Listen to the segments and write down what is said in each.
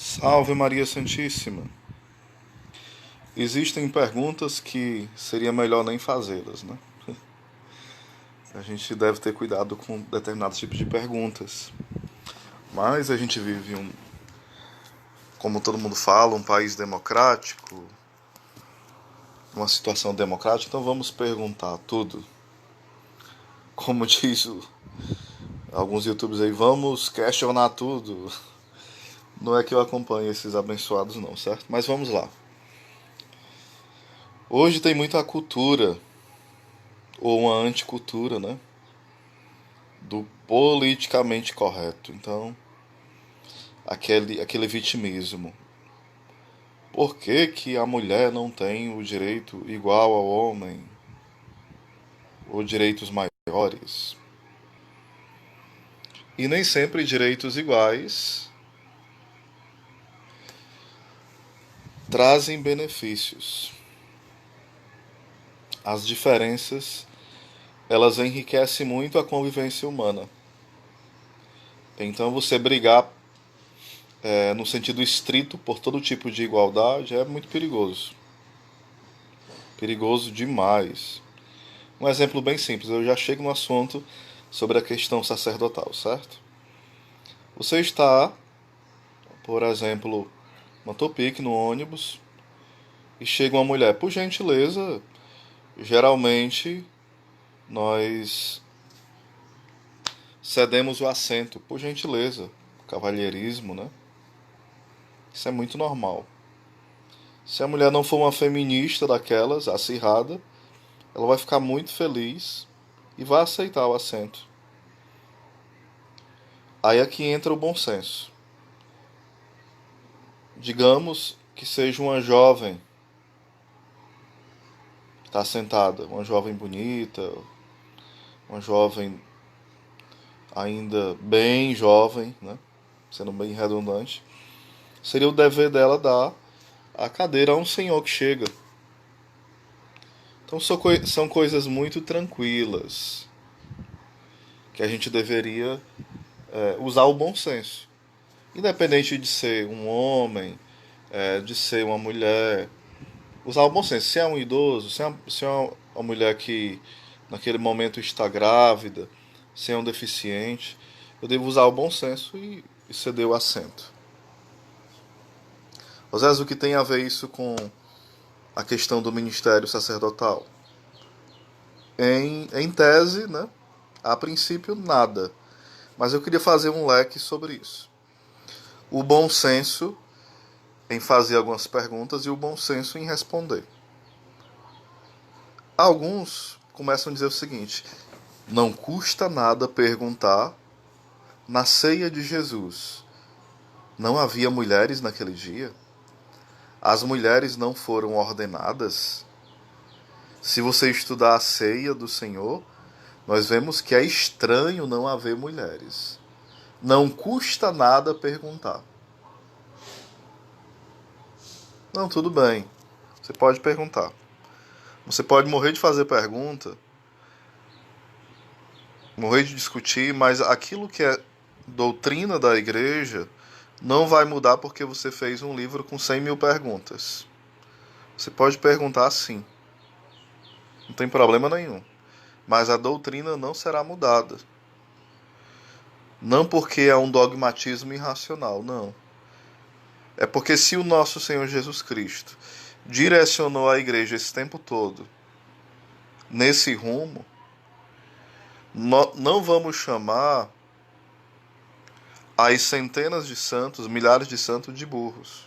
Salve Maria Santíssima. Existem perguntas que seria melhor nem fazê-las, né? A gente deve ter cuidado com determinados tipos de perguntas. Mas a gente vive como todo mundo fala, um país democrático, uma situação democrática, então vamos perguntar tudo. Como diz alguns youtubers aí, vamos questionar tudo. Não é que eu acompanhe esses abençoados não, certo? Mas vamos lá. Hoje tem muita cultura, ou uma anticultura, né? Do politicamente correto. Então, aquele vitimismo. Por que, que a mulher não tem o direito igual ao homem? Ou direitos maiores? E nem sempre direitos iguais trazem benefícios. As diferenças, elas enriquecem muito a convivência humana. Então você brigar no sentido estrito por todo tipo de igualdade é muito perigoso. Perigoso demais. Um exemplo bem simples, eu já chego no assunto sobre a questão sacerdotal, certo? Você está, por exemplo, no Topic, no ônibus, e chega uma mulher, por gentileza, geralmente nós cedemos o assento, por gentileza, cavalheirismo, né? Isso é muito normal. Se a mulher não for uma feminista daquelas, acirrada, ela vai ficar muito feliz e vai aceitar o assento. Aí aqui entra o bom senso. Digamos que seja uma jovem que está sentada, uma jovem bonita, uma jovem ainda bem jovem, né? Sendo bem redundante. Seria o dever dela dar a cadeira a um senhor que chega. Então são coisas muito tranquilas que a gente deveria usar o bom senso. Independente de ser um homem, de ser uma mulher, usar o bom senso. Se é um idoso, se é uma mulher que naquele momento está grávida, se é um deficiente, eu devo usar o bom senso e ceder o assento. Às vezes o que tem a ver isso com a questão do ministério sacerdotal? Em tese, né? A princípio, nada. Mas eu queria fazer um leque sobre isso. O bom senso em fazer algumas perguntas e o bom senso em responder. Alguns começam a dizer o seguinte: não custa nada perguntar. Na ceia de Jesus, não havia mulheres naquele dia? As mulheres não foram ordenadas? Se você estudar a ceia do Senhor, nós vemos que é estranho não haver mulheres. Não custa nada perguntar. Não, tudo bem. Você pode perguntar. Você pode morrer de fazer pergunta, morrer de discutir, mas aquilo que é doutrina da igreja não vai mudar porque você fez um livro com 100 mil perguntas. Você pode perguntar sim. Não tem problema nenhum. Mas a doutrina não será mudada. Não porque é um dogmatismo irracional, não. É porque se o nosso Senhor Jesus Cristo direcionou a igreja esse tempo todo nesse rumo, não vamos chamar as centenas de santos, milhares de santos de burros,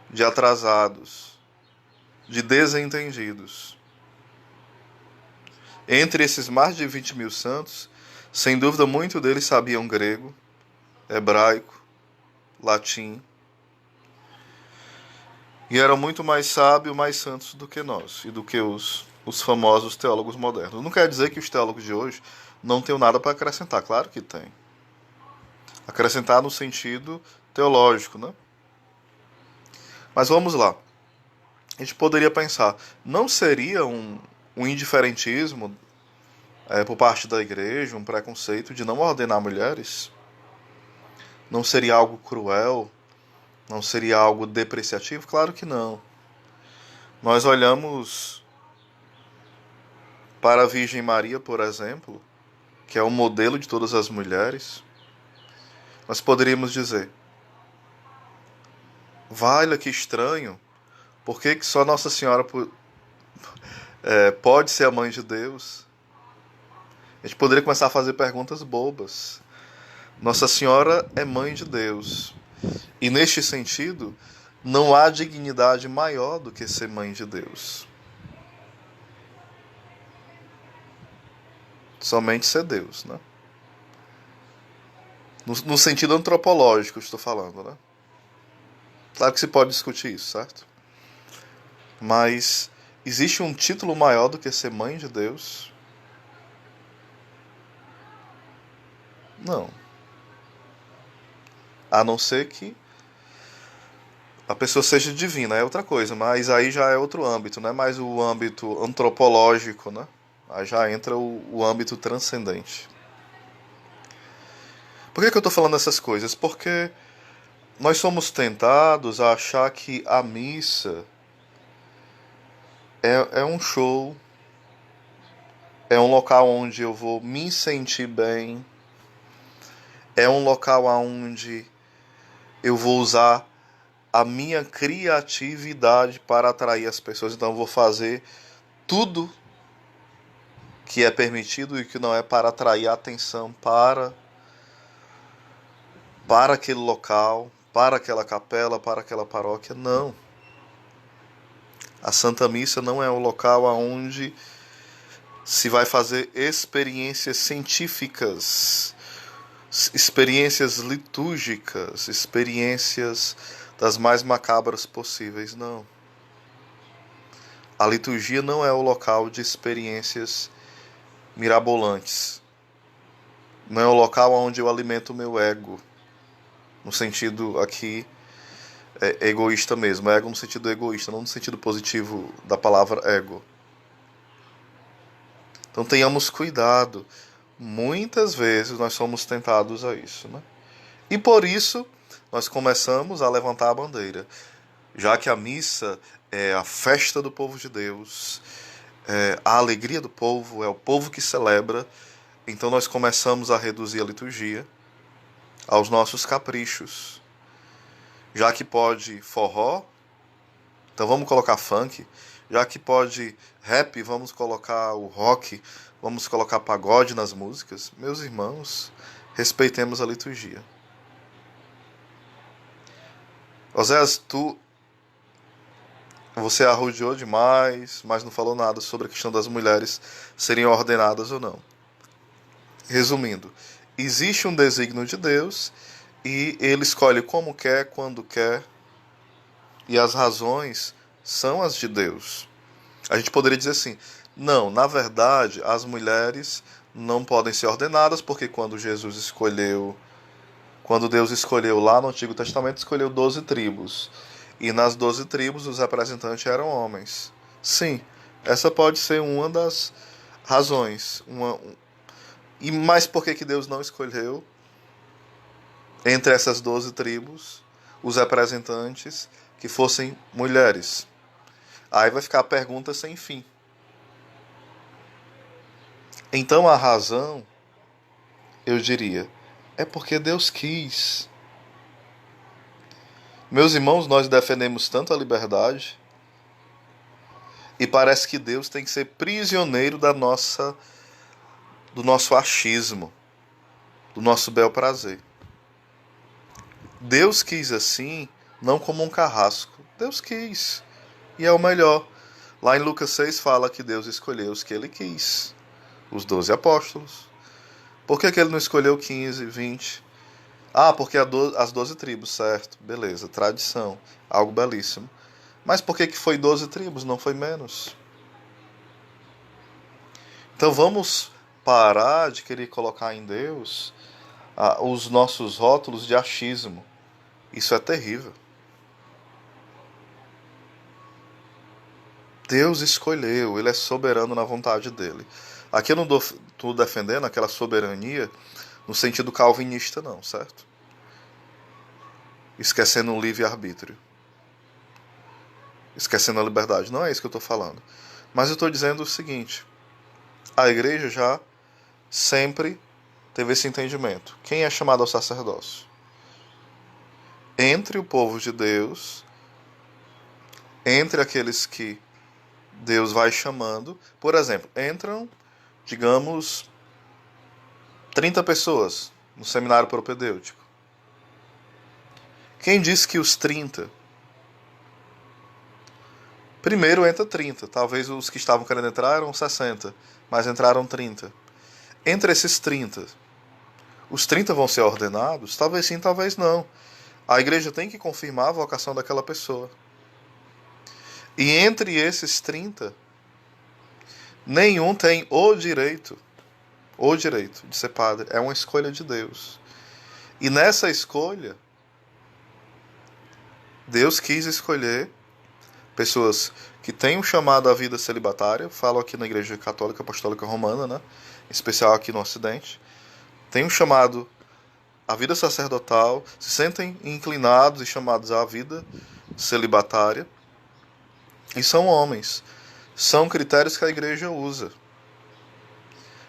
de atrasados, de desentendidos. Entre esses mais de 20 mil santos, sem dúvida muitos deles sabiam grego, hebraico, latim, e eram muito mais sábios, mais santos do que nós, e do que os famosos teólogos modernos. Não quer dizer que os teólogos de hoje não tenham nada para acrescentar, claro que tem. Acrescentar no sentido teológico, né? Mas vamos lá. A gente poderia pensar, não seria um indiferentismo por parte da igreja, um preconceito de não ordenar mulheres? Não seria algo cruel? Não seria algo depreciativo? Claro que não. Nós olhamos para a Virgem Maria, por exemplo, que é o modelo de todas as mulheres. Nós poderíamos dizer: valha, que estranho, por que só Nossa Senhora pode ser a mãe de Deus? A gente poderia começar a fazer perguntas bobas. Nossa Senhora é mãe de Deus. E neste sentido, não há dignidade maior do que ser mãe de Deus. Somente ser Deus, né? No sentido antropológico, estou falando, né? Claro que se pode discutir isso, certo? Mas existe um título maior do que ser mãe de Deus? Não. A não ser que a pessoa seja divina, é outra coisa, mas aí já é outro âmbito, não é mais o âmbito antropológico, né? Aí já entra o âmbito transcendente. Por que eu estou falando essas coisas? Porque nós somos tentados a achar que a missa é um show, é um local onde eu vou me sentir bem, é um local onde eu vou usar a minha criatividade para atrair as pessoas. Então eu vou fazer tudo que é permitido e que não é para atrair a atenção para aquele local, para aquela capela, para aquela paróquia. Não. A Santa Missa não é o local onde se vai fazer experiências científicas, experiências litúrgicas, experiências das mais macabras possíveis, não. A liturgia não é o local de experiências mirabolantes. Não é o local onde eu alimento o meu ego, no sentido aqui egoísta mesmo, ego no sentido egoísta, não no sentido positivo da palavra ego. Então tenhamos cuidado. Muitas vezes nós somos tentados a isso, né? E por isso nós começamos a levantar a bandeira. Já que a missa é a festa do povo de Deus, é a alegria do povo, é o povo que celebra, então nós começamos a reduzir a liturgia aos nossos caprichos. Já que pode forró, então vamos colocar funk. Já que pode rap, vamos colocar o rock, vamos colocar pagode nas músicas. Meus irmãos, respeitemos a liturgia. Oséias, você arrodeou demais, mas não falou nada sobre a questão das mulheres serem ordenadas ou não. Resumindo, existe um desígnio de Deus e ele escolhe como quer, quando quer, e as razões são as de Deus. A gente poderia dizer assim: não, na verdade, as mulheres não podem ser ordenadas, porque quando Deus escolheu lá no Antigo Testamento, escolheu 12 tribos. E nas 12 tribos os representantes eram homens. Sim, essa pode ser uma das razões. Mas por que Deus não escolheu entre essas 12 tribos os representantes que fossem mulheres? Aí vai ficar a pergunta sem fim. Então a razão, eu diria, é porque Deus quis. Meus irmãos, nós defendemos tanto a liberdade e parece que Deus tem que ser prisioneiro do nosso achismo, do nosso bel prazer. Deus quis assim, não como um carrasco. Deus quis. E é o melhor. Lá em Lucas 6 fala que Deus escolheu os que ele quis. Os 12 apóstolos. Por que ele não escolheu 15, 20? Ah, porque as 12 tribos, certo. Beleza, tradição. Algo belíssimo. Mas por que foi 12 tribos, não foi menos? Então vamos parar de querer colocar em Deus os nossos rótulos de achismo. Isso é terrível. Deus escolheu, ele é soberano na vontade dele. Aqui eu não estou defendendo aquela soberania no sentido calvinista, não, certo? esquecendo o livre-arbítrio, esquecendo a liberdade. Não é isso que eu estou falando. Mas eu estou dizendo o seguinte: a igreja já sempre teve esse entendimento. Quem é chamado ao sacerdócio? Entre o povo de Deus, entre aqueles que Deus vai chamando. Por exemplo, entram, digamos, 30 pessoas no seminário propedêutico. Quem disse que os 30? Primeiro entra 30. Talvez os que estavam querendo entrar eram 60, mas entraram 30. Entre esses 30, os 30 vão ser ordenados? Talvez sim, talvez não. A igreja tem que confirmar a vocação daquela pessoa. E entre esses 30, nenhum tem o direito de ser padre. É uma escolha de Deus. E nessa escolha, Deus quis escolher pessoas que têm um chamado à vida celibatária. Falo aqui na Igreja Católica Apostólica Romana, né? Em especial aqui no Ocidente. Tem um chamado à vida sacerdotal, se sentem inclinados e chamados à vida celibatária. E são homens. São critérios que a igreja usa.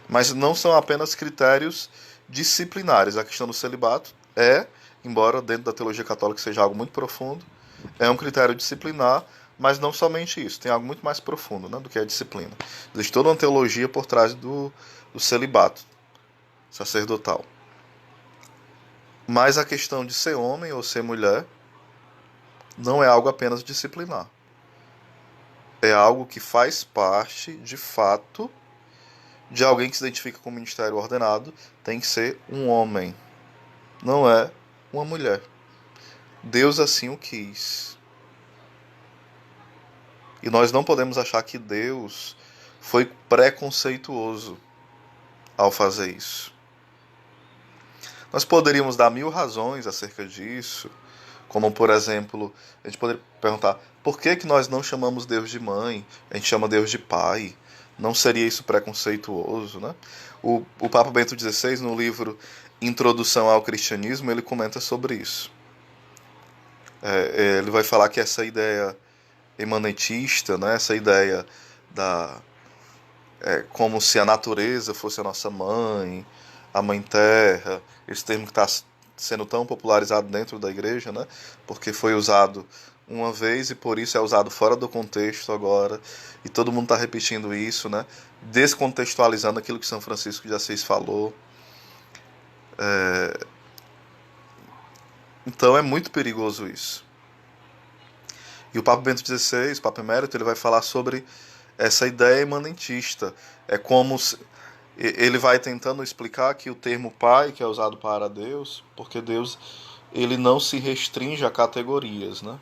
Mas não são apenas critérios disciplinares. A questão do celibato é, embora dentro da teologia católica seja algo muito profundo, é um critério disciplinar, mas não somente isso. Tem algo muito mais profundo, né, do que a disciplina. Existe toda uma teologia por trás do celibato sacerdotal. Mas a questão de ser homem ou ser mulher não é algo apenas disciplinar. É algo que faz parte, de fato, de alguém que se identifica com o ministério ordenado. Tem que ser um homem, não é uma mulher. Deus assim o quis. E nós não podemos achar que Deus foi preconceituoso ao fazer isso. Nós poderíamos dar 1000 razões acerca disso, como, por exemplo, a gente poderia perguntar: por que nós não chamamos Deus de mãe? A gente chama Deus de pai. Não seria isso preconceituoso, né? O Papa Bento XVI, no livro Introdução ao Cristianismo, ele comenta sobre isso. Ele vai falar que essa ideia imanentista, né? Essa ideia como se a natureza fosse a nossa mãe, a mãe terra, esse termo que está sendo tão popularizado dentro da igreja, né? Porque foi usado uma vez e por isso é usado fora do contexto agora, e todo mundo está repetindo isso, né? Descontextualizando aquilo que São Francisco de Assis falou. Então é muito perigoso isso. E o Papa Bento XVI, o Papa Emérito, ele vai falar sobre essa ideia imanentista. É como se ele vai tentando explicar que o termo pai, que é usado para Deus, porque Deus ele não se restringe a categorias, né?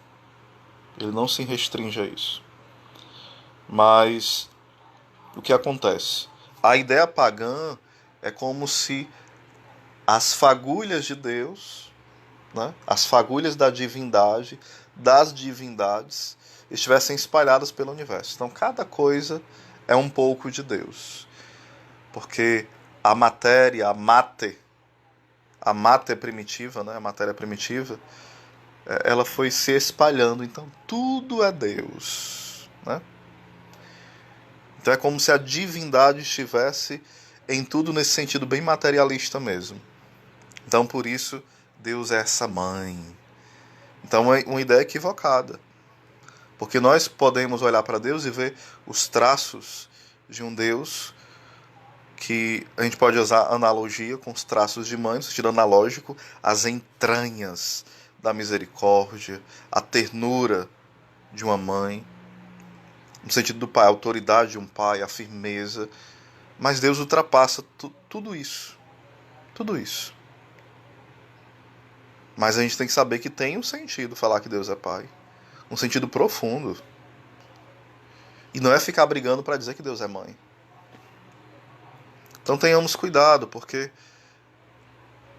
Ele não se restringe a isso. Mas o que acontece? A ideia pagã é como se as fagulhas de Deus, né? As fagulhas da divindade, das divindades, estivessem espalhadas pelo universo. Então cada coisa é um pouco de Deus. Porque a matéria, a mate primitiva, né? A matéria primitiva, ela foi se espalhando. Então tudo é Deus, né? Então é como se a divindade estivesse em tudo, nesse sentido bem materialista mesmo. Então por isso Deus é essa mãe. Então é uma ideia equivocada. Porque nós podemos olhar para Deus e ver os traços de um Deus que a gente pode usar analogia com os traços de mãe, no sentido analógico, as entranhas da misericórdia, a ternura de uma mãe, no sentido do pai, a autoridade de um pai, a firmeza. Mas Deus ultrapassa tudo isso. Tudo isso. Mas a gente tem que saber que tem um sentido falar que Deus é pai. Um sentido profundo. E não é ficar brigando para dizer que Deus é mãe. Então tenhamos cuidado, porque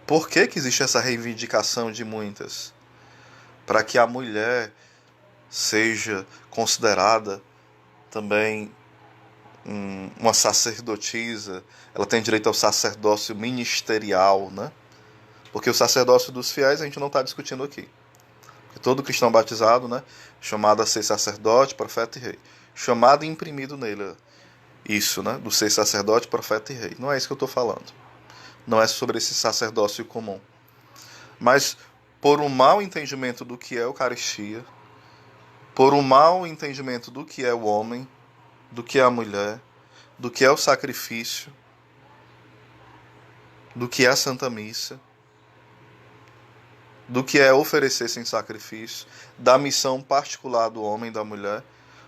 por que existe essa reivindicação de muitas? Para que a mulher seja considerada também uma sacerdotisa, ela tem direito ao sacerdócio ministerial, né? Porque o sacerdócio dos fiéis a gente não está discutindo aqui. Todo cristão batizado, né, chamado a ser sacerdote, profeta e rei. Chamado e imprimido nele isso, né, do ser sacerdote, profeta e rei. Não é isso que eu estou falando. Não é sobre esse sacerdócio comum. Mas por um mau entendimento do que é a Eucaristia, por um mau entendimento do que é o homem, do que é a mulher, do que é o sacrifício, do que é a Santa Missa, do que é oferecer sem sacrifício, da missão particular do homem e da mulher.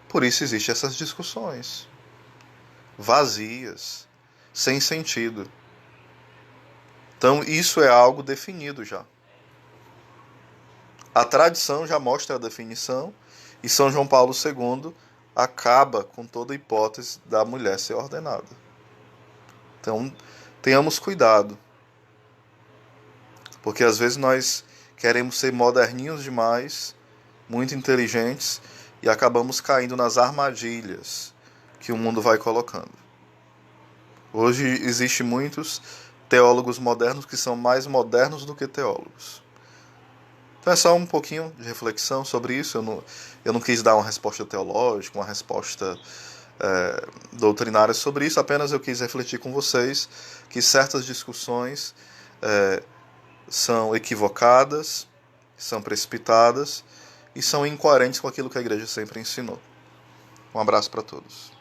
Por isso existem essas discussões vazias, sem sentido. Então isso é algo definido já. A tradição já mostra a definição e São João Paulo II acaba com toda a hipótese da mulher ser ordenada. Então tenhamos cuidado, porque às vezes nós queremos ser moderninhos demais, muito inteligentes, e acabamos caindo nas armadilhas que o mundo vai colocando. Hoje existem muitos teólogos modernos que são mais modernos do que teólogos. Então é só um pouquinho de reflexão sobre isso. Eu não quis dar uma resposta teológica, uma resposta doutrinária sobre isso, apenas eu quis refletir com vocês que certas discussões são equivocadas, são precipitadas e são incoerentes com aquilo que a igreja sempre ensinou. Um abraço para todos.